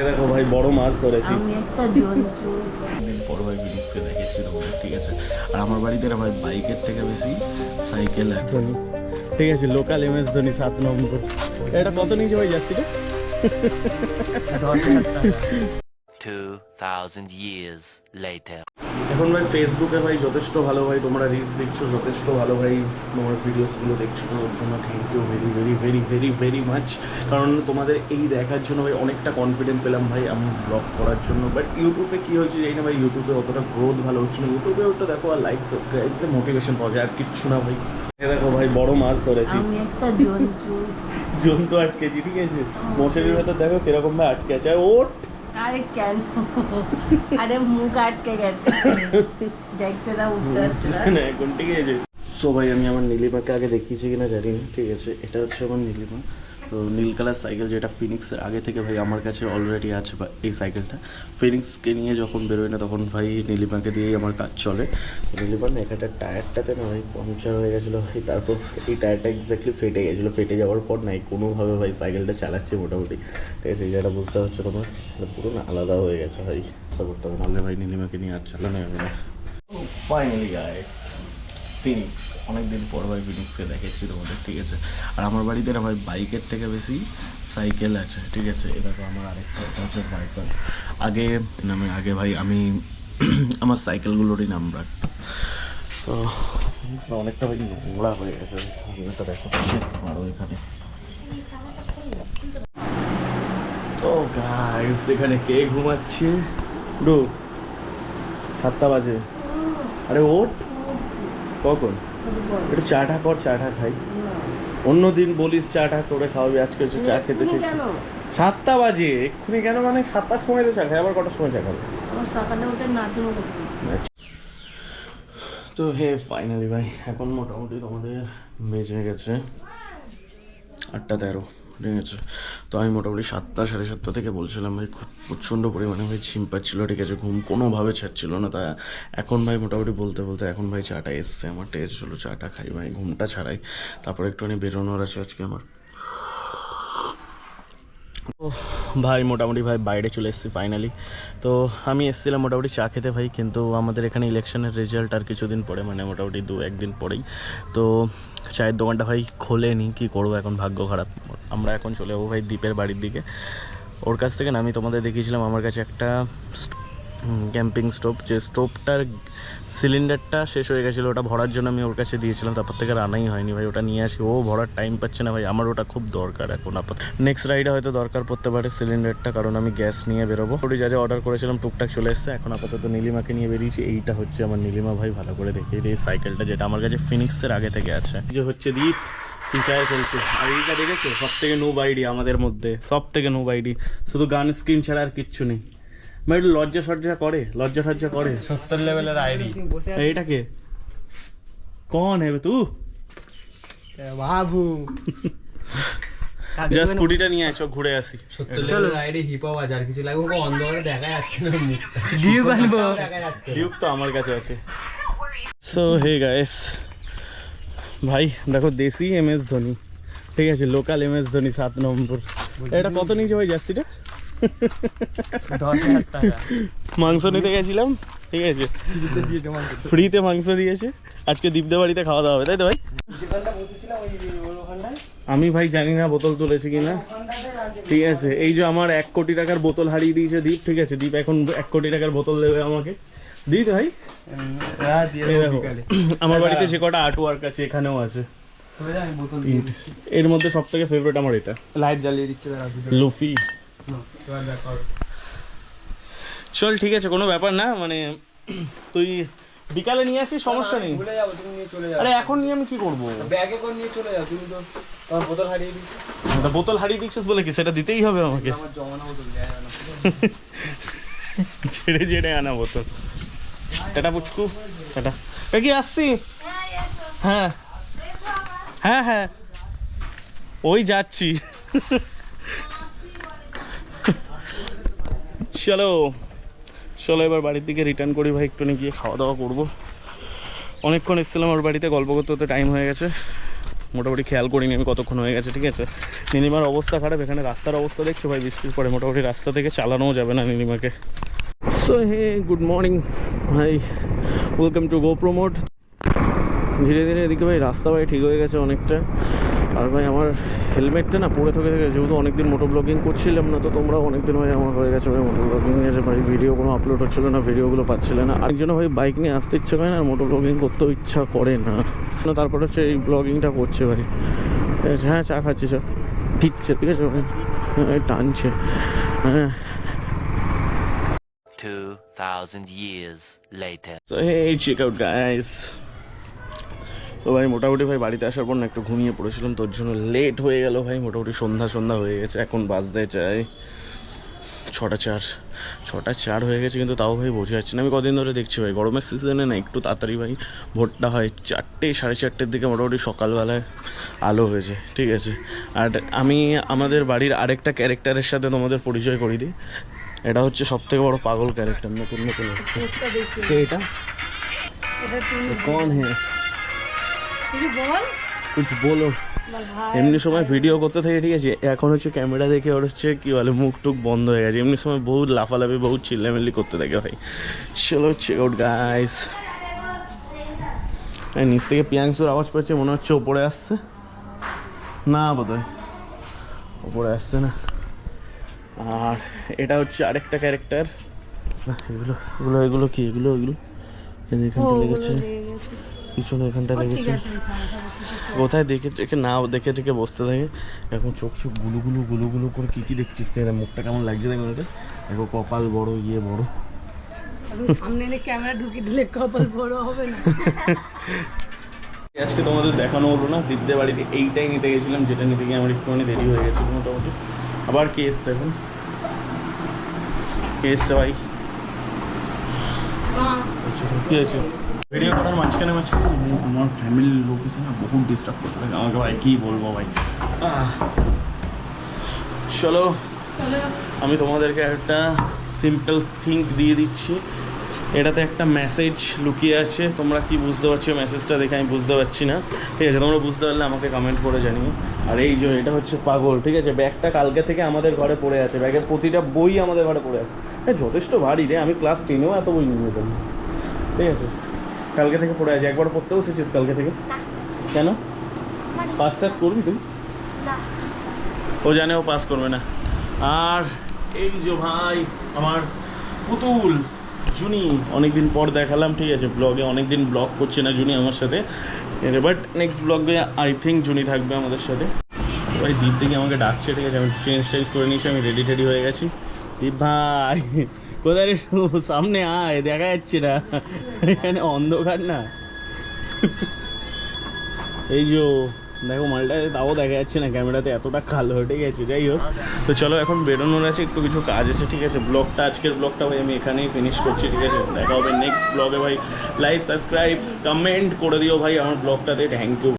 দেখো ভাই বড় মাছ ধরেছি। আমি একটা জন্তু বড় ভাই ভিডিওতে দেখেছি তোমাদের, ঠিক আছে। আর আমার বাড়িতে না ভাই বাইকের থেকে বেশি সাইকেল আছে, ঠিক আছে। লোকাল এমএস ধোনি 7 নম্বর। এটা কত নিচে ভাই যাচ্ছি রে? 10,000 টাকা। 2000 years later. এখন ভাই ফেসবুকে ভাই যথেষ্ট ভালো ভাই তোমরা রিলস দেখছো, যথেষ্ট ভালো ভাই তোমার ভিডিওসগুলো দেখছো, ওর জন্য thank you very very very very very much. কারণ তোমাদের এই দেখার জন্য ভাই অনেকটা কনফিডেন্ট পেলাম ভাই আমি ব্লগ করার জন্য। বাট ইউটিউবে কী হয়েছে জানি না ভাই, ইউটিউবে অতটা গ্রোথ ভালো হচ্ছে না। ইউটিউবে ওটা দেখো আর লাইক সাবস্ক্রাইব মোটিভেশন পাওয়া যায়, আর কিচ্ছু না ভাই। দেখো ভাই বড় মাছ ধরেছি। আমি একটা জন্তু জন্তু আটকেছি, ঠিক আছে। মশারির ভেতর দেখো কিরকম ভাই আটকে আছে। আর ওট আরে কেন, আরে মুখ আটকে গেছে, দেখছো না, উঠতে হচ্ছে না এখন, ঠিক আছে। সো ভাই আমি আমার নীলিমাকে আগে দেখিয়েছি কিনা জানি না, ঠিক আছে। এটা হচ্ছে আমার নীলিমা। তো নীল কালার সাইকেল, যেটা ফিনিক্সের আগে থেকে ভাই আমার কাছে অলরেডি আছে। বা এই সাইকেলটা ফিনিক্সকে নিয়ে যখন বেরোয় না তখন ভাই নীলিমাকে দিয়েই আমার কাজ চলে। নীলিমার না এখানটা টায়ারটাতে না ভাই পাংচার হয়ে গেছিলো ভাই, তারপর এই টায়ারটা এক্স্যাক্টলি ফেটে গেছিলো। ফেটে যাওয়ার পর নাই কোনোভাবে ভাই সাইকেলটা চালাচ্ছে মোটামুটি, ঠিক আছে। এই জায়গাটা বুঝতে পারছো তোমার, পুরো না আলাদা হয়ে গেছে ভাই। বুঝতে করতে হবে, নাহলে ভাই নীলিমাকে নিয়ে আর চালানো যাবে না। ফাইনালি গাইস ফিনিক্স, অনেকদিন পর ভাই ফিনিক্সকে দেখেছি তোমাদের, ঠিক আছে। আর আমার বাড়িতে না ভাই বাইকের থেকে বেশি সাইকেল আছে, ঠিক আছে। এটা তো আমার আরেকটা হচ্ছে সাইকেল। আগে ভাই আমি আমার সাইকেলগুলোরই নাম রাখতাম। তো অনেকটা ভাই নোংরা হয়ে গেছে, এটা দেখো আরও এখানে। তো গাইস এখানে কে ঘুমাচ্ছে? ব্রো 7টা বাজে। আরে ওঠ, কখন? একটু চাটা কর, চাটা খাই। অন্যদিন বলিস চাটা করে খাওয়াবি, আজকে হচ্ছে চা খেতে এসেছি। 7টা বাজে, এক্ষুনি কেন? মানে 7টার সময় তো চা খাই, আবার কটার সময় চা খাবে? সকালে উঠে নাচনো করতে। তো হে ফাইনালি ভাই এখন মোটামুটি তোমাদের বেজে গেছে 8:13, ঠিক আছে। তো আমি মোটামুটি 7টা সাড়ে 7টা থেকে বলছিলাম ভাই খুব প্রচণ্ড পরিমাণে ভাই ঝিম পাচ্ছিলো, ঠিক আছে। ঘুম কোনোভাবে ছাড়ছিল না। তা এখন ভাই মোটামুটি বলতে বলতে এখন ভাই চাটা এসছে, আমার টেস্ট হলো, চাটা খাই ভাই, ঘুমটা ছাড়াই। তারপরে একটুখানি বেরোনোর আছে আজকে আমার। ও ভাই মোটামুটি ভাই বাইরে চলে এসেছি ফাইনালি। তো আমি এসেছিলাম মোটামুটি চা খেতে ভাই, কিন্তু আমাদের এখানে ইলেকশনের রেজাল্ট আর কিছুদিন পরে, মানে মোটামুটি 2-1 দিন পরেই। তো চায়ের দোকানটা ভাই খোলেনি, কী করবো এখন, ভাগ্য খারাপ। আমরা এখন চলে যাবো ভাই দ্বীপের বাড়ির দিকে। ওর কাছ থেকে না আমি তোমাদের দেখিয়েছিলাম আমার কাছে একটা ক্যাম্পিং স্টোভ, যে স্টোভটার সিলিন্ডারটা শেষ হয়ে গেছিলো, ওটা ভরার জন্য আমি ওর কাছে দিয়েছিলাম। তারপর থেকে রানাই হয়নি ভাই, ওটা নিয়ে আসি। ও ভরার টাইম পাচ্ছে না ভাই, আমার ওটা খুব দরকার এখন আপাতত। নেক্সট রাইডে হয়তো দরকার পড়তে পারে সিলিন্ডারটা, কারণ আমি গ্যাস নিয়ে বেরোবো। ওটি যা যা অর্ডার করেছিলাম টুকটাক চলে এসছে। এখন আপাতত নীলিমাকে নিয়ে বেরিয়েছি। এইটা হচ্ছে আমার নীলিমা ভাই, ভালো করে দেখিয়ে দিই সাইকেলটা, যেটা আমার কাছে ফিনিক্সের আগে থেকে আছে। যে হচ্ছে দ্বীপ চিন্তায় চলছে। আর এইটা দেখেছো, সব থেকে নো বাইডি আমাদের মধ্যে, সব থেকে নো বাইডি, শুধু গান স্ক্রিন ছাড়া আর কিচ্ছু নেই। ভাই লজ্জা সজ্জা করে, লজ্জা সজ্জা করে 70 লেভেলের আইডি। এইটাকে কন হবে তু বাবু যা স্কুটিটা নিয়ে আসো, ঘুরে আসি। 70 লেভেলের আইডি হিপ হপ আছে, আর কিছু লাগবে? ওকে অন্ধকারে দেখা যাচ্ছে না মুখটা। ডিউ বানবো, দেখা যাচ্ছে। ডিউক তো আমার কাছে আছে। সো হে গাইস ভাই দেখো দেশি এমএস ধোনি, ঠিক আছে। লোকাল এমএস ধোনি 7 নম্বর। এটা কত নিচে ভাই যাচ্ছি রে? 10,000 টাকা। মাংস নিতে গেছিলাম, ঠিক আছে। ফ্রিতে মাংস দিয়েছে। আজকে দীপদের বাড়িতে খাওয়া দাওয়া হবে, তাই তো ভাই? আমি ভাই জানি না বোতল তুলেছি কিনা, ঠিক আছে। এই যে আমার 1 কোটি টাকার বোতল হারিয়ে দিয়েছে দীপ, ঠিক আছে। দীপ এখন 1 কোটি টাকার বোতল দেবে আমাকে, দিই তো ভাই। আমার বাড়িতে যে কটা আর্ট ওয়ার্ক আছে এখানেও আছে। এর মধ্যে সব থেকে ফেভারিট আমার এটা। লাইট জ্বালিয়ে দিচ্ছে লুফি। চল ঠিক আছে, কোনো ব্যাপার না, মানে তুই বিকালে নিয়ে আসিস, সমস্যা নেই। ভুলে যাবো, তুমি নিয়ে চলে যাও। আরে এখন নিয়ে আমি কি করবো? ব্যাগে করে নিয়ে চলে যাও, তুমি তো তোমার বোতল হারিয়ে দিচ্ছ। বোতল হারিয়ে দিচ্ছিস বলে কি সেটা দিতেই হবে আমাকে? আমার জমানো বোতল দেয় না। ছেড়ে ছেড়ে আনা বোতল। টাটা পুচকু, টাটা। কি আসছি? হ্যাঁ হ্যাঁ হ্যাঁ ওই যাচ্ছি। চলো চলো এবার বাড়ির দিকে রিটার্ন করি ভাই, একটু গিয়ে খাওয়া দাওয়া করবো। অনেকক্ষণ এসেছিলাম ওর বাড়িতে, গল্প করতে করতে টাইম হয়ে গেছে। মোটামুটি খেয়াল করিনি আমি কতক্ষণ হয়ে গেছে, ঠিক আছে। নীলিমার অবস্থা খারাপ, এখানে রাস্তার অবস্থা দেখছো ভাই, বৃষ্টির পরে মোটামুটি রাস্তা থেকে চালানোও যাবে না নীলিমাকে। সো হে গুড মর্নিং ভাই, ওয়েলকাম টু গোপ্রো মোড। ধীরে ধীরে এদিকে ভাই রাস্তা ভাই ঠিক হয়ে গেছে অনেকটা। আর ভাই আমার হেলমেটটা না পরে থেকে যেহেতু অনেকদিন মোটো ব্লগিং করছিলাম না, তো তোমরা অনেকদিন ভাই আমার হয়ে গেছে ভাই মোটো ব্লগিংয়ের ভাই ভিডিও কোনো আপলোড হচ্ছিল না, ভিডিওগুলো পাচ্ছিল না। আরেকজন ভাই বাইক নিয়ে আসতে ইচ্ছা করে না, আর মোটো ব্লগিং করতেও ইচ্ছা করে না। তারপর হচ্ছে এই ব্লগিংটা করছে ভাই। ঠিক আছে, হ্যাঁ চা খাচ্ছি, চা ঠিকছে, ঠিক আছে ভাই, হ্যাঁ টানছে, হ্যাঁ। 2,000 years later. তো এই চেক আউট গাইস। তো ভাই মোটামুটি ভাই বাড়িতে আসার পর না একটু ঘুমিয়ে পড়েছিলাম, তোর জন্য লেট হয়ে গেল ভাই। মোটামুটি সন্ধ্যা হয়ে গেছে, এখন বাজতে চাই 6:04 হয়ে গেছে, কিন্তু তাও ভাই বোঝা যাচ্ছে না। আমি কদিন ধরে দেখছি ভাই গরমের সিজনে না একটু তাড়াতাড়ি ভাই ভোরটা হয়, 4টে 4:30 দিকে মোটামুটি সকালবেলায় আলো হয়েছে, ঠিক আছে। আর আমি আমাদের বাড়ির আরেকটা ক্যারেক্টারের সাথে তোমাদের পরিচয় করিয়ে দিই। এটা হচ্ছে সবথেকে বড় পাগল ক্যারেক্টার, নতুন এসছে। কে এটা? কন হ্যাঁ, কুছ বলো। এমনি সময় ভিডিও করতে থাকে, ঠিক আছে, এখন হচ্ছে ক্যামেরা দেখে ওর হচ্ছে কি বলে মুখ টুক বন্ধ হয়ে গেছে। এমনি সময় বহুত লাফালাফি বহুত চিল্লামিল্লি করতে থাকে ভাই। চলো চেক আউট গাইস। নিচ থেকে পিয়াংসুর আওয়াজ পাচ্ছে, মনে হচ্ছে ওপরে আসছে না, বোধহয় ওপরে আসছে না। আর এটা হচ্ছে আরেকটা ক্যারেক্টার। এগুলো এগুলো এগুলো কি এগুলো এগুলো এখানটা লেগেছে, পিছনে এখানটা লেগেছে। কোথায় দেখে না দেখে বসতে থাকে। এখন চোখ গুলো করে কি দেখছিস? মুখটা কেমন লাগছে দেখো, দেখো কপাল বড়, ইয়ে বড়। সামনে এলে ক্যামেরা ঢুকিয়ে দিলে কপাল বড় হবে না। আজকে তোমাদের দেখানো হলো না, দিদিদের বাড়িতে এইটাই নিতে গেছিলাম, যেটা নিতে গিয়ে আমার একটুখানি দেরি হয়ে গেছিল মোটামুটি। আবার কে এসছে এখন? কে এসছে ভাই? আচ্ছা কি আছে? ভিডিও করার মাঝখানে আমার ফ্যামিলির লোক এসে না বহুত ডিস্টার্ব করতে থাকে আমাকে ভাই, কী বলবো ভাই। চলো আমি তোমাদেরকে একটা সিম্পল থিঙ্ক দিয়ে দিচ্ছি। এটাতে একটা মেসেজ লুকিয়ে আছে, তোমরা কি বুঝতে পারছো মেসেজটা দেখে? আমি বুঝতে পারছি না, ঠিক আছে। তোমরা বুঝতে পারলে আমাকে কমেন্ট করে জানিও। আর এই যে এটা হচ্ছে পাগল, ঠিক আছে। ব্যাগটা কালকে থেকে আমাদের ঘরে পড়ে আছে, ব্যাগের প্রতিটা বই আমাদের ঘরে পড়ে আছে। যথেষ্ট ভারী রে, আমি ক্লাস 10-এও এত বই নিয়ে যেতাম, ঠিক আছে। কালকে থেকে পড়ে আছে, একবার পড়তে বসেছিস কালকে থেকে? কেন? পাস টাস করবি তুই? ও জানে ও পাস করবে না। আর এই যে ভাই আমার পুতুল জুনি, অনেকদিন পর দেখালাম, ঠিক আছে। ব্লগে অনেকদিন ব্লগ করছে না জুনি আমার সাথে, বাট নেক্সট ব্লগে আই থিঙ্ক জুনি থাকবে আমাদের সাথে। ভাই দীপ থেকে আমাকে ডাকছে, ঠিক আছে। আমি চেঞ্জ করে নিয়েছি, আমি রেডি হয়ে গেছি। দীপ ভাই কোথায় রে? সামনে আয়, দেখা যাচ্ছে না, এখানে অন্ধকার না। এই যে দেখো মালটা, তাও দেখা যাচ্ছে না ক্যামেরাতে, এতটা কালো হয়ে গেছে। যাই হোক, তো চলো এখন বেরোনোর আছে, একটু কিছু কাজ আছে, ঠিক আছে। ব্লগটা আজকের ব্লগটা ভাই আমি এখানেই ফিনিশ করছি, ঠিক আছে। দেখা হবে নেক্সট ব্লগে ভাই। লাইক সাবস্ক্রাইব কমেন্ট করে দিও ভাই আমার ব্লগটাতে। Thank you.